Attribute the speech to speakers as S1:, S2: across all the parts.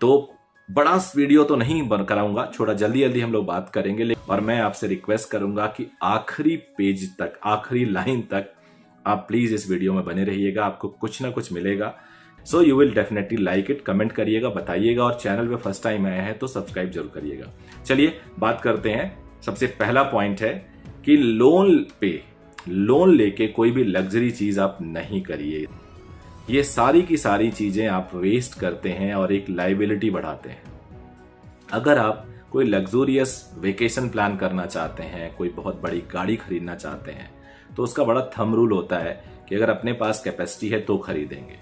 S1: तो बड़ा वीडियो तो नहीं कराऊंगा, छोटा जल्दी जल्दी हम लोग बात करेंगे। और मैं आपसे रिक्वेस्ट करूंगा कि आखिरी पेज तक, आखिरी लाइन तक आप प्लीज इस वीडियो में बने रहिएगा, आपको कुछ ना कुछ मिलेगा। So you will definitely like it, comment करिएगा, बताइएगा, और चैनल पे फर्स्ट टाइम आया है तो सब्सक्राइब जरूर करिएगा। चलिए बात करते हैं। सबसे पहला पॉइंट है कि लोन लेके कोई भी लग्जरी चीज आप नहीं करिए। ये सारी की सारी चीजें आप वेस्ट करते हैं और एक लायबिलिटी बढ़ाते हैं। अगर आप कोई लग्जूरियस वेकेशन प्लान करना चाहते हैं, कोई बहुत बड़ी गाड़ी खरीदना चाहते हैं, तो उसका बड़ा थंब रूल होता है कि अगर अपने पास कैपेसिटी है तो खरीदेंगे।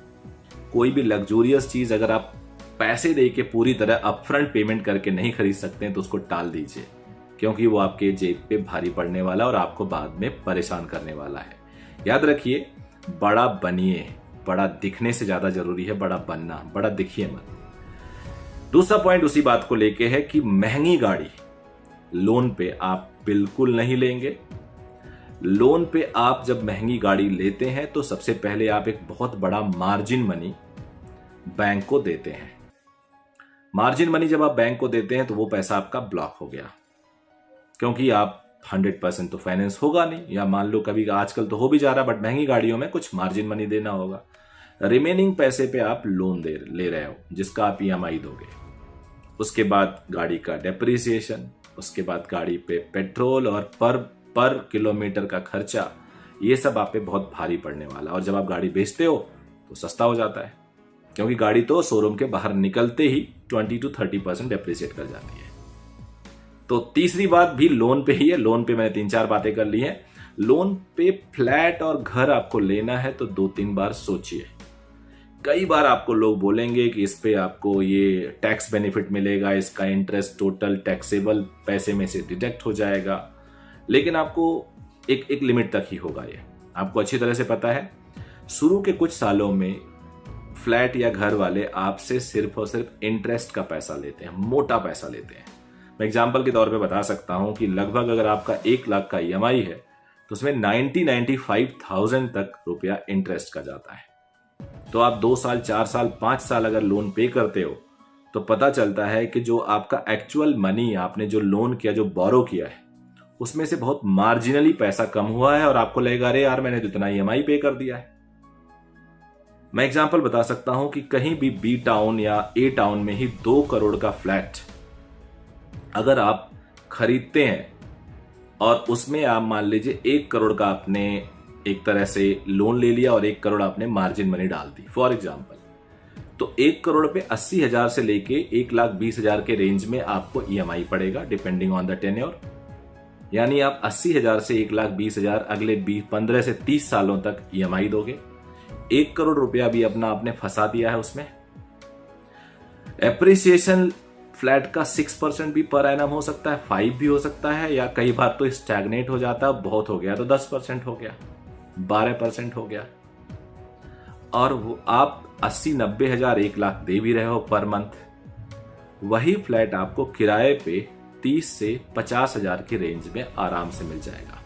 S1: कोई भी लग्जूरियस चीज अगर आप पैसे दे के पूरी तरह अपफ्रंट पेमेंट करके नहीं खरीद सकते हैं तो उसको टाल दीजिए, क्योंकि वो आपके जेब पे भारी पड़ने वाला और आपको बाद में परेशान करने वाला है। याद रखिए, बड़ा बनिए। बड़ा दिखने से ज्यादा जरूरी है बड़ा बनना, बड़ा दिखिए मत। दूसरा पॉइंट उसी बात को लेके है कि महंगी गाड़ी लोन पे आप बिल्कुल नहीं लेंगे। लोन पे आप जब महंगी गाड़ी लेते हैं तो सबसे पहले आप एक बहुत बड़ा मार्जिन मनी बैंक को देते हैं। मार्जिन मनी जब आप बैंक को देते हैं तो वो पैसा आपका ब्लॉक हो गया, क्योंकि आप 100% तो फाइनेंस होगा नहीं, या मान लो कभी आजकल तो हो भी जा रहा है, बट महंगी गाड़ियों में कुछ मार्जिन मनी देना होगा। रिमेनिंग पैसे पे आप लोन ले रहे हो, जिसका आप EMI दोगे। उसके बाद गाड़ी का डेप्रिसिएशन, उसके बाद गाड़ी पे पेट्रोल और पर किलोमीटर का खर्चा, ये सब आप पे बहुत भारी पड़ने वाला। और जब आप गाड़ी बेचते हो तो सस्ता हो जाता है, क्योंकि गाड़ी तो शोरूम के बाहर निकलते ही 20 to 30% डेप्रिसिएट कर जाती है। तो तीसरी बात भी लोन पे ही है। लोन पे मैंने 3-4 बातें कर ली हैं। लोन पे फ्लैट और घर आपको लेना है तो 2-3 बार सोचिए। कई बार आपको लोग बोलेंगे कि इस पे आपको ये टैक्स बेनिफिट मिलेगा, इसका इंटरेस्ट टोटल टैक्सेबल पैसे में से डिडक्ट हो जाएगा, लेकिन आपको एक लिमिट तक ही होगा। ये आपको अच्छी तरह से पता है। शुरू के कुछ सालों में फ्लैट या घर वाले आपसे सिर्फ और सिर्फ इंटरेस्ट का पैसा लेते हैं, मोटा पैसा लेते हैं। मैं एग्जाम्पल के तौर पे बता सकता हूं कि लगभग अगर आपका 1 लाख का EMI है तो उसमें 95,000 तक रुपया इंटरेस्ट का जाता है। तो आप 2 साल, 4 साल, 5 साल अगर लोन पे करते हो तो पता चलता है कि जो आपका एक्चुअल मनी आपने जो लोन किया, जो बोरो किया है, उसमें से बहुत मार्जिनली पैसा कम हुआ है और आपको लगेगा अरे यार मैंने तो इतना EMI पे कर दिया है। मैं एग्जाम्पल बता सकता हूं कि कहीं भी B टाउन या A टाउन में ही 2 करोड़ का फ्लैट अगर आप खरीदते हैं और उसमें आप मान लीजिए 1 करोड़ का आपने एक तरह से लोन ले लिया और 1 करोड़ आपने मार्जिन मनी डाल दी फॉर एग्जाम्पल, तो 1 करोड़ पे 80,000 से लेके 1,20,000 के रेंज में आपको EMI पड़ेगा डिपेंडिंग ऑन द टेन्योर। यानी आप 80,000 से 1,20,000 अगले 15 से 30 सालों तक EMI दोगे। 1 करोड़ रुपया भी अपना आपने फंसा दिया है उसमें। एप्रिसिएशन फ्लैट का 6% भी पर एनम हो सकता है, 5 भी हो सकता है, या कई बार तो स्टैग्नेट हो जाता है, बहुत हो गया तो 10% हो गया, 12% हो गया। और वो आप 80-90,000, 1 लाख दे भी रहे हो पर मंथ, वही फ्लैट आपको किराए पे 30 से 50,000 की रेंज में आराम से मिल जाएगा।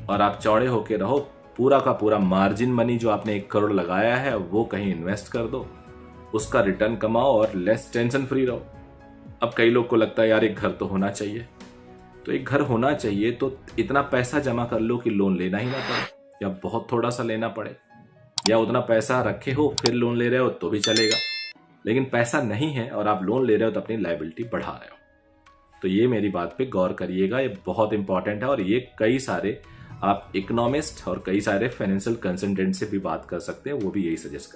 S1: और आप चौड़े होके रहो, पूरा का पूरा मार्जिन मनी जो आपने 1 करोड़ लगाया है वो कहीं इन्वेस्ट कर दो, उसका रिटर्न कमाओ और लेस टेंशन फ्री रहो। अब कई लोग को लगता है यार एक घर तो होना चाहिए, तो एक घर होना चाहिए तो इतना पैसा जमा कर लो कि लोन लेना ही ना पड़े, या बहुत थोड़ा सा लेना पड़े, या उतना पैसा रखे हो फिर लोन ले रहे हो तो भी चलेगा। लेकिन पैसा नहीं है और आप लोन ले रहे हो तो अपनी लायबिलिटी बढ़ा रहे हो। तो ये मेरी बात पे गौर करिएगा, ये बहुत इंपॉर्टेंट है। और ये कई सारे आप इकोनॉमिस्ट और कई सारे फाइनेंशियल कंसल्टेंट से भी बात कर सकते हैं, वो भी यही सजेस्ट